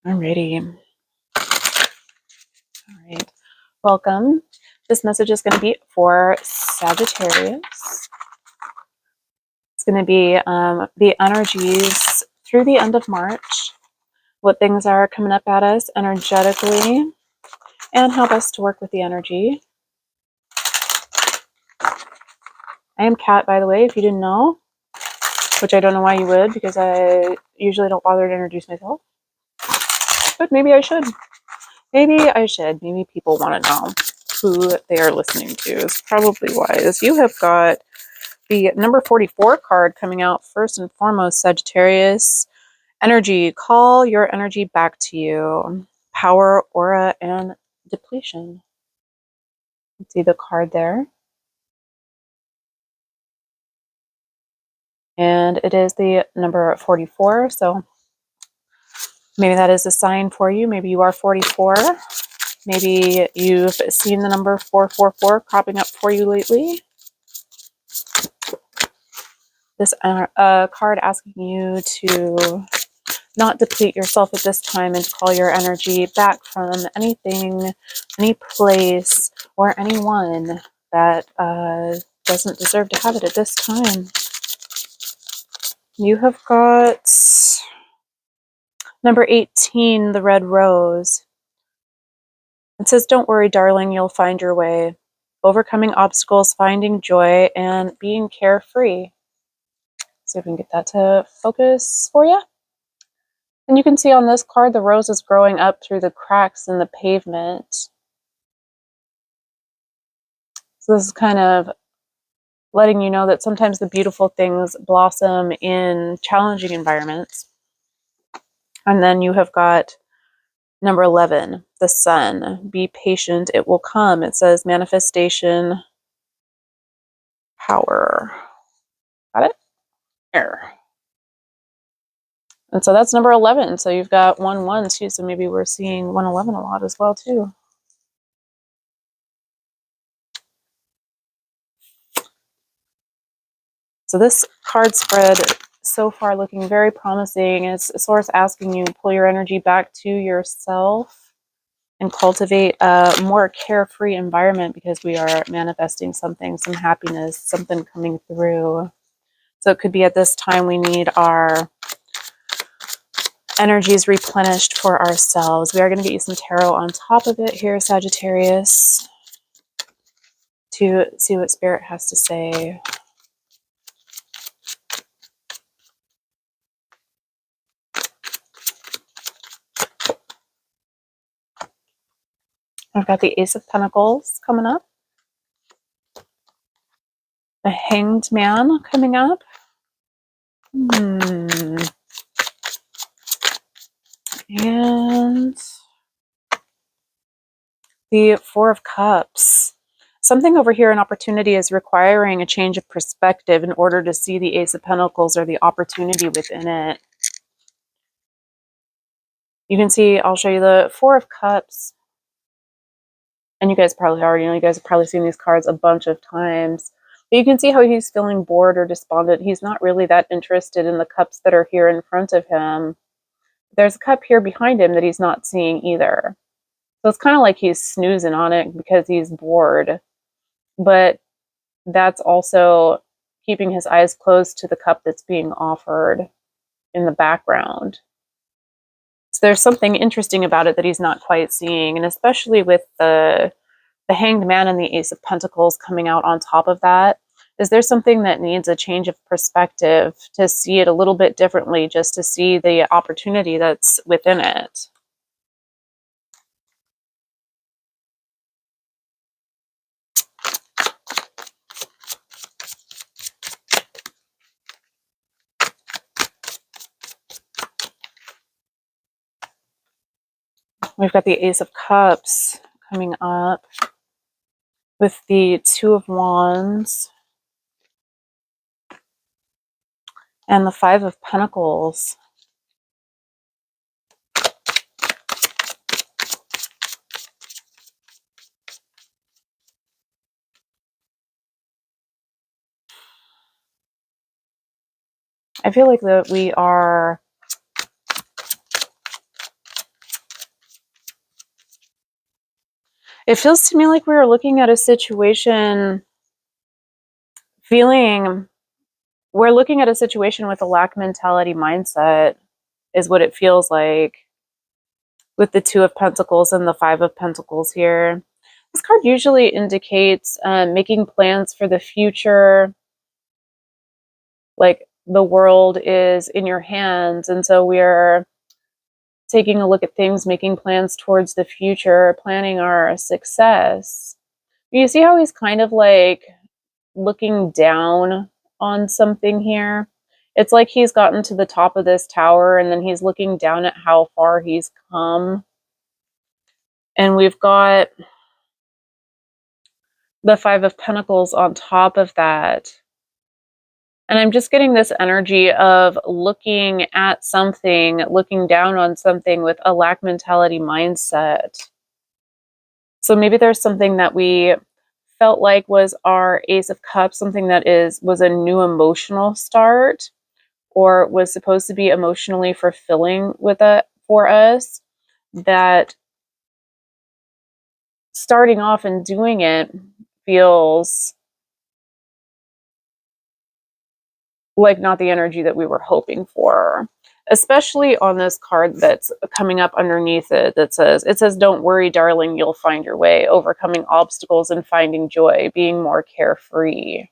Alrighty. All right. Welcome. This message is going to be for Sagittarius. It's going to be the energies through the end of March, what things are coming up at us energetically, and how best to work with the energy. I am Kat, by the way, if you didn't know, which I don't know why you would, because I usually don't bother to introduce myself. But maybe I should. Maybe I should. Maybe people want to know who they are listening to. It's probably wise. You have got the number 44 card coming out first and foremost, Sagittarius. Energy. Call your energy back to you. Power, aura, and depletion. See the card there. And it is the number 44. So maybe that is a sign for you. Maybe you are 44. Maybe you've seen the number 444 cropping up for you lately. This card asking you to not deplete yourself at this time and to call your energy back from anything, any place, or anyone that doesn't deserve to have it at this time. You have got number 18, the red rose. It says, don't worry, darling, you'll find your way. Overcoming obstacles, finding joy, and being carefree. See if we can get that to focus for you. And you can see on this card, the rose is growing up through the cracks in the pavement. So this is kind of letting you know that sometimes the beautiful things blossom in challenging environments. And then you have got number 11, the sun. Be patient, it will come. It says manifestation, power. Got it? There. And so that's number 11. So you've got 1-1 too. So maybe we're seeing 111 a lot as well too. So this card spread so far looking very promising. It's Source asking you to pull your energy back to yourself and cultivate a more carefree environment because we are manifesting something, some happiness, something coming through. So it could be at this time we need our energies replenished for ourselves. We are going to get you some tarot on top of it here, Sagittarius, to see what Spirit has to say. I've got the Ace of Pentacles coming up. The Hanged Man coming up. And the Four of Cups. Something over here, an opportunity, is requiring a change of perspective in order to see the Ace of Pentacles or the opportunity within it. You can see, I'll show you the Four of Cups. And you guys probably already know, you guys have probably seen these cards a bunch of times. But you can see how he's feeling bored or despondent. He's not really that interested in the cups that are here in front of him. There's a cup here behind him that he's not seeing either. So it's kind of like he's snoozing on it because he's bored. But that's also keeping his eyes closed to the cup that's being offered in the background. So there's something interesting about it that he's not quite seeing. And especially with the Hanged Man and the Ace of Pentacles coming out on top of that, is there something that needs a change of perspective to see it a little bit differently, just to see the opportunity that's within it. We've got the Ace of Cups coming up with the Two of Wands and the Five of Pentacles. I feel like that we are It feels to me like we were looking at a situation we're looking at a situation with a lack mentality mindset, is what it feels like, with the Two of Pentacles and the Five of Pentacles here. This card usually indicates making plans for the future, like the world is in your hands, and so we're taking a look at things, making plans towards the future, planning our success. You see how he's kind of like looking down on something here? It's like he's gotten to the top of this tower and then he's looking down at how far he's come. And we've got the Five of Pentacles on top of that. And I'm just getting this energy of looking at something, looking down on something with a lack mentality mindset. So maybe there's something that we felt like was our Ace of Cups, something that was a new emotional start, or was supposed to be emotionally fulfilling for us, that starting off and doing it feels like not the energy that we were hoping for, especially on this card that's coming up underneath it that says, "Don't worry, darling, you'll find your way, overcoming obstacles and finding joy, being more carefree."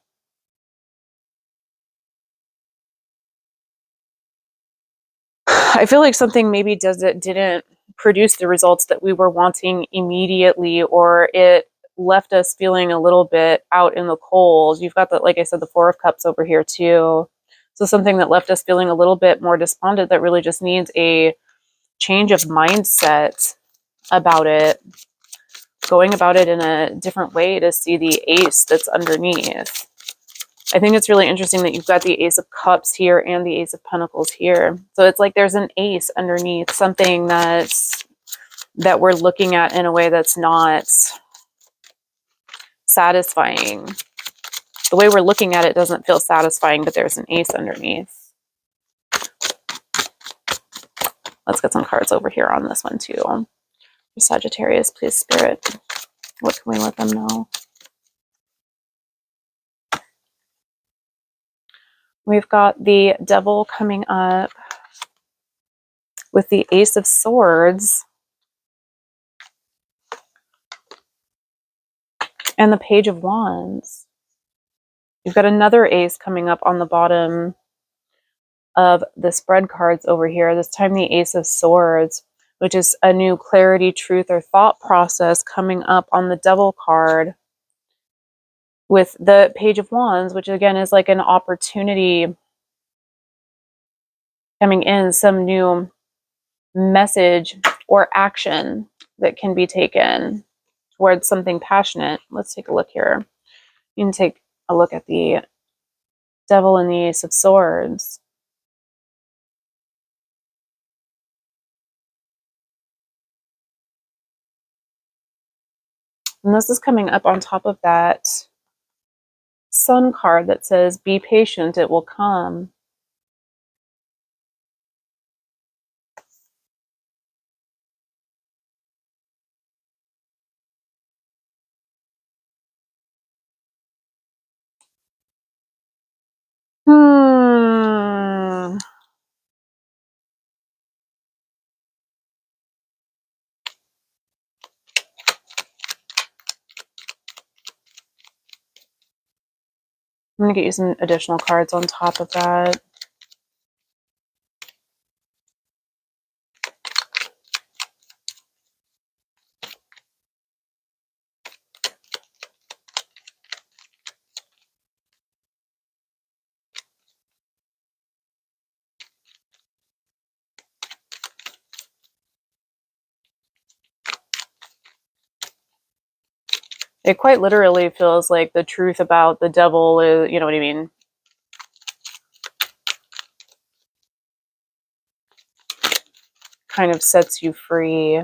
I feel like something maybe didn't produce the results that we were wanting immediately, or it left us feeling a little bit out in the cold. You've got like I said, the Four of Cups over here too. So something that left us feeling a little bit more despondent, that really just needs a change of mindset about it, going about it in a different way to see the ace that's underneath. I think it's really interesting that you've got the Ace of Cups here and the Ace of Pentacles here. So it's like there's an ace underneath, something that we're looking at in a way that's not satisfying. The way we're looking at it doesn't feel satisfying, but there's an ace underneath. Let's get some cards over here on this one too. Sagittarius, please, Spirit. What can we let them know? We've got the Devil coming up with the Ace of Swords and the Page of Wands. You've got another ace coming up on the bottom of the spread cards over here. This time the Ace of Swords, which is a new clarity, truth, or thought process coming up on the Devil card, with the Page of Wands, which again is like an opportunity coming in, some new message or action that can be taken towards something passionate. Let's take a look here. You can take a look at the Devil and the Ace of Swords. And this is coming up on top of that Sun card that says, "Be patient, it will come." I'm going to get you some additional cards on top of that. It quite literally feels like the truth about the devil is, you know what I mean? Kind of sets you free.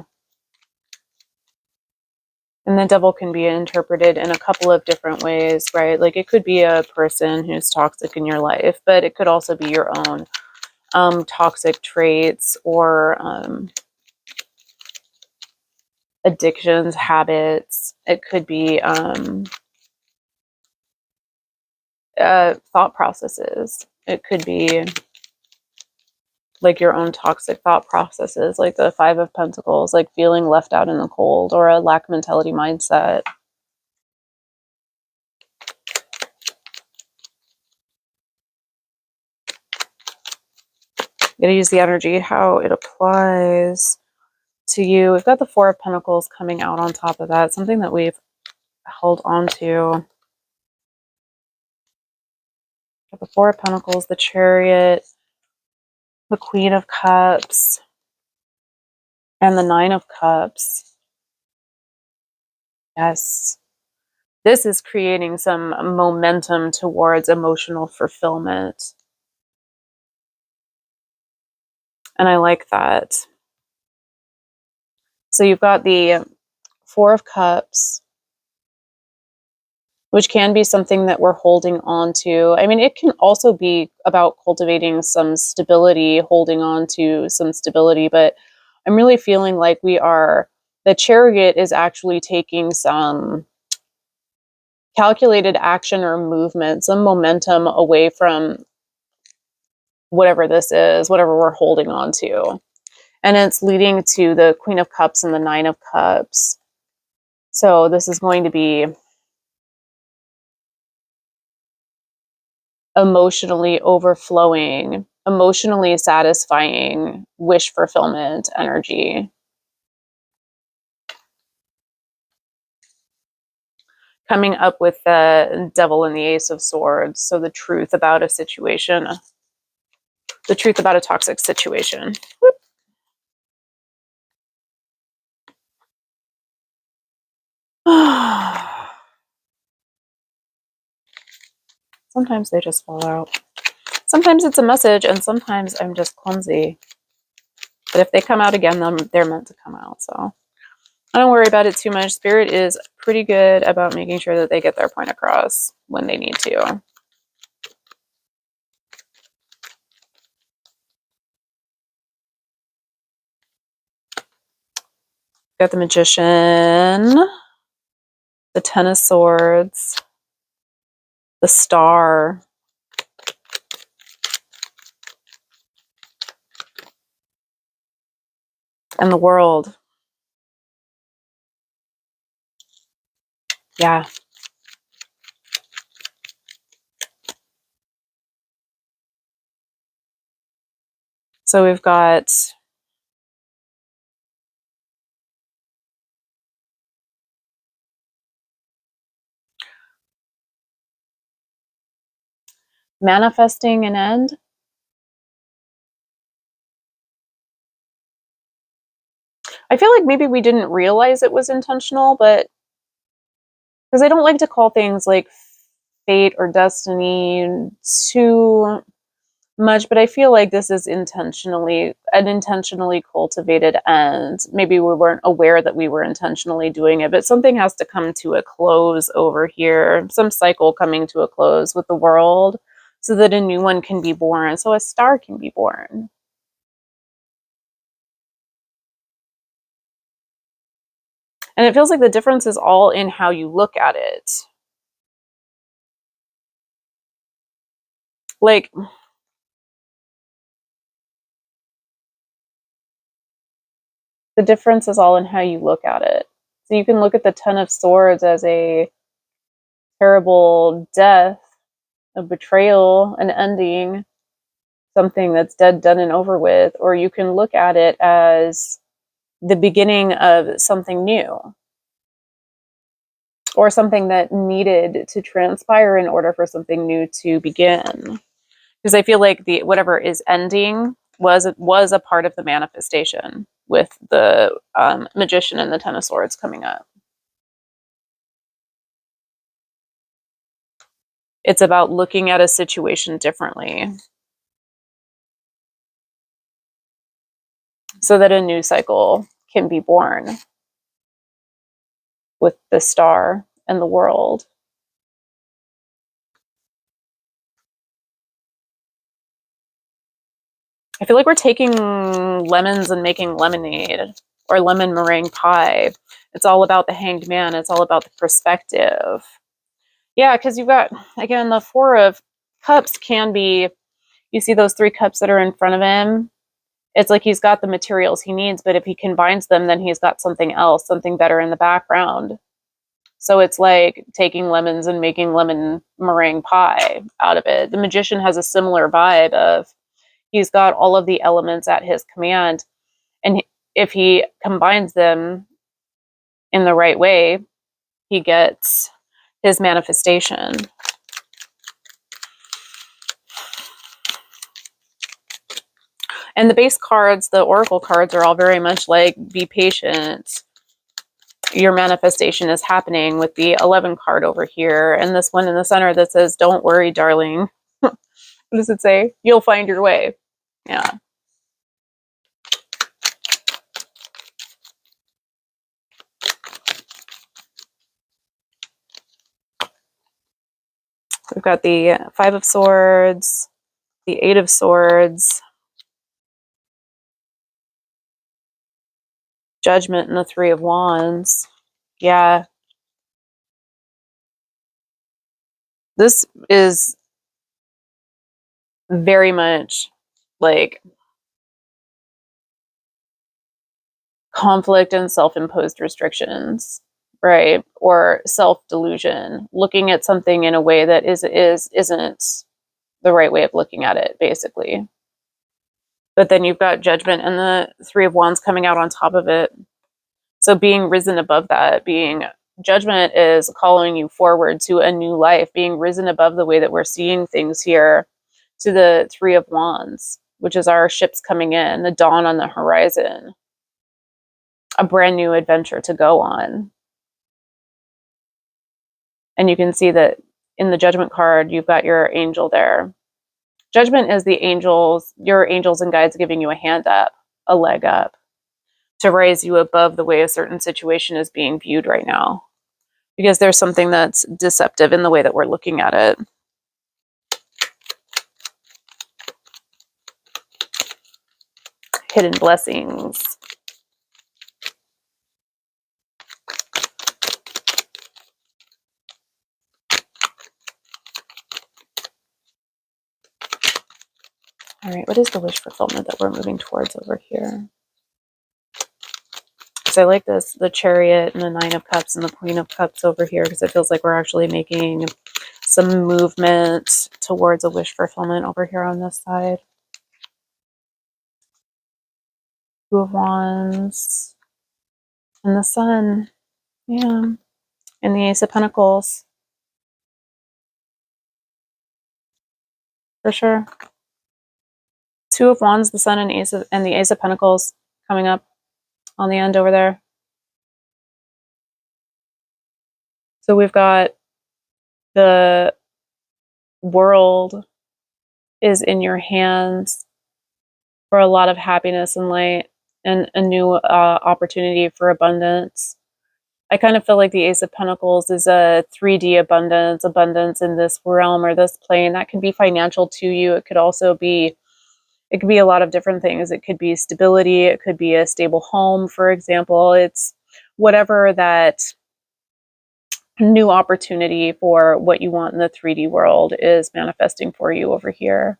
And the devil can be interpreted in a couple of different ways, right? Like it could be a person who's toxic in your life, but it could also be your own toxic traits, or addictions, habits. It could be thought processes. It could be like your own toxic thought processes, like the Five of Pentacles, like feeling left out in the cold, or a lack mentality mindset. I'm going to use the energy, how it applies to you. We've got the Four of Pentacles coming out on top of that, something that we've held on to. The Four of Pentacles, the Chariot, the Queen of Cups, and the Nine of Cups. Yes. This is creating some momentum towards emotional fulfillment. And I like that. So you've got the Four of Cups, which can be something that we're holding on to. I mean, it can also be about cultivating some stability, holding on to some stability, but I'm really feeling like the Chariot is actually taking some calculated action or movement, some momentum away from whatever this is, whatever we're holding on to. And it's leading to the Queen of Cups and the Nine of Cups. So this is going to be emotionally overflowing, emotionally satisfying wish fulfillment energy. Coming up with the Devil and the Ace of Swords. So the truth about a situation, the truth about a toxic situation. Whoop. Sometimes they just fall out. Sometimes it's a message, and sometimes I'm just clumsy. But if they come out again, they're meant to come out. So I don't worry about it too much. Spirit is pretty good about making sure that they get their point across when they need to. Got the Magician, the Ten of Swords, the Star, and the World. Yeah. So we've got manifesting an end. I feel like maybe we didn't realize it was intentional, but because I don't like to call things like fate or destiny too much, but I feel like this is an intentionally cultivated end. Maybe we weren't aware that we were intentionally doing it, but something has to come to a close over here, some cycle coming to a close with the World, so that a new one can be born, so a star can be born. And it feels like the difference is all in how you look at it. Like, the difference is all in how you look at it. So you can look at the Ten of Swords as a terrible death, a betrayal, an ending, something that's dead, done, and over with. Or you can look at it as the beginning of something new, or something that needed to transpire in order for something new to begin. Because I feel like the whatever is ending was a part of the manifestation with the Magician and the Ten of Swords coming up. It's about looking at a situation differently so that a new cycle can be born with the Star and the World. I feel like we're taking lemons and making lemonade. or lemon meringue pie. It's all about the Hanged Man. It's all about the perspective. Yeah, because you've got, again, the Four of Cups can be, you see those 3 cups that are in front of him? It's like he's got the materials he needs, but if he combines them, then he's got something else, something better in the background. So it's like taking lemons and making lemon meringue pie out of it. The Magician has a similar vibe of he's got all of the elements at his command, and if he combines them in the right way, he gets his manifestation. And the base cards, the oracle cards, are all very much like, be patient. Your manifestation is happening, with the 11 card over here. And this one in the center that says, don't worry, darling. What does it say? You'll find your way. Yeah. We've got the 5 of Swords, the 8 of Swords, Judgment, and the 3 of Wands. Yeah. This is very much like conflict and self-imposed restrictions, right? Or self-delusion, looking at something in a way that isn't the right way of looking at it, basically. But then you've got Judgment and the 3 of Wands coming out on top of it. So being risen above that, being Judgment is calling you forward to a new life, being risen above the way that we're seeing things here, to the 3 of Wands, which is our ships coming in, the dawn on the horizon, a brand new adventure to go on. And you can see that in the Judgment card, you've got your angel there. Judgment is the angels, your angels and guides giving you a hand up, a leg up, to raise you above the way a certain situation is being viewed right now. Because there's something that's deceptive in the way that we're looking at it. Hidden blessings. All right, what is the wish fulfillment that we're moving towards over here? Because I like this, the Chariot and the 9 of Cups and the Queen of Cups over here, because it feels like we're actually making some movement towards a wish fulfillment over here on this side. 2 of Wands and the Sun. Yeah. And the Ace of Pentacles. For sure. 2 of Wands, the Sun, and the Ace of Pentacles coming up on the end over there. So we've got the world is in your hands for a lot of happiness and light, and a new opportunity for abundance. I kind of feel like the Ace of Pentacles is a 3D abundance in this realm or this plane. That could be financial to you. It could also be, it could be a lot of different things. It could be stability. It could be a stable home, for example. It's whatever that new opportunity for what you want in the 3D world is manifesting for you over here,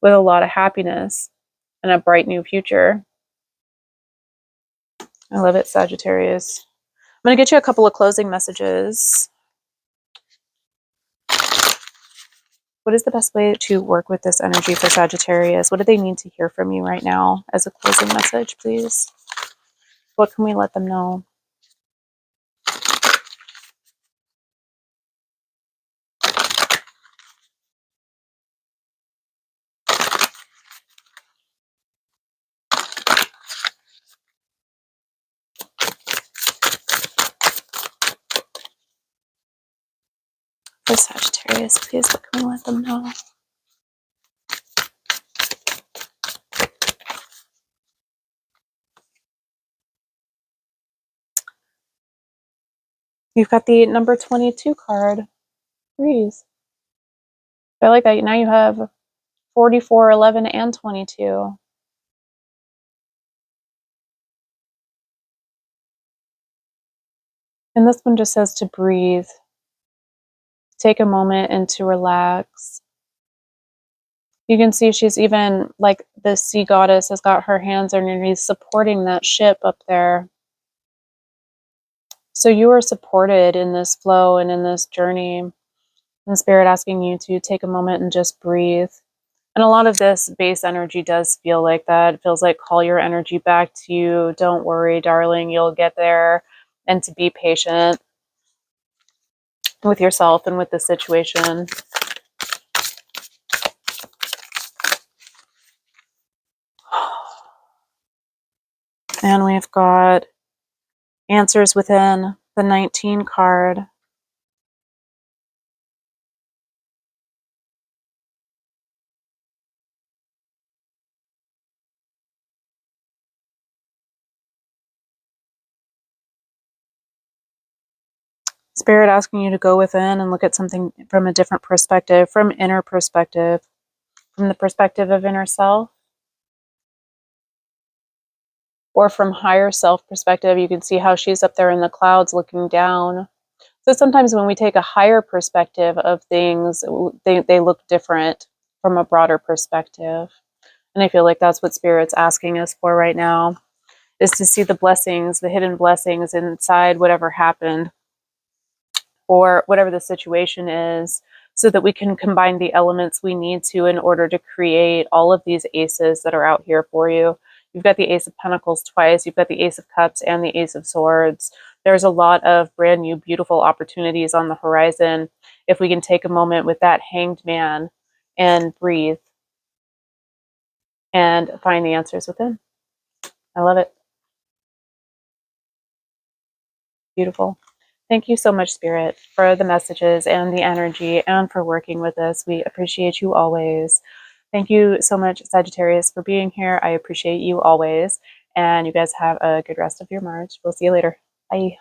with a lot of happiness and a bright new future. I love it, Sagittarius. I'm going to get you a couple of closing messages. What is the best way to work with this energy for Sagittarius? What do they need to hear from you right now as a closing message, please? What can we let them know? For Sagittarius, please, what can we let them know? You've got the number 22 card. Please. I like that. Now you have 44, 11, and 22. And this one just says to breathe. Take a moment and to relax. You can see she's even, like, the sea goddess has got her hands underneath supporting that ship up there. So you are supported in this flow and in this journey. And Spirit asking you to take a moment and just breathe. And a lot of this base energy does feel like that. It feels like call your energy back to you. Don't worry, darling, you'll get there. And to be patient with yourself and with the situation. And we've got answers within the 19 card. Spirit asking you to go within and look at something from a different perspective, from inner perspective, from the perspective of inner self, or from higher self perspective. You can see how she's up there in the clouds looking down. So sometimes when we take a higher perspective of things, they look different from a broader perspective. And I feel like that's what Spirit's asking us for right now, is to see the blessings, the hidden blessings inside whatever happened or whatever the situation is, so that we can combine the elements we need to in order to create all of these aces that are out here for you. You've got the Ace of Pentacles twice, you've got the Ace of Cups and the Ace of Swords. There's a lot of brand new, beautiful opportunities on the horizon if we can take a moment with that Hanged Man and breathe and find the answers within. I love it. Beautiful. Thank you so much, Spirit, for the messages and the energy and for working with us. We appreciate you always. Thank you so much, Sagittarius, for being here. I appreciate you always. And you guys have a good rest of your March. We'll see you later. Bye.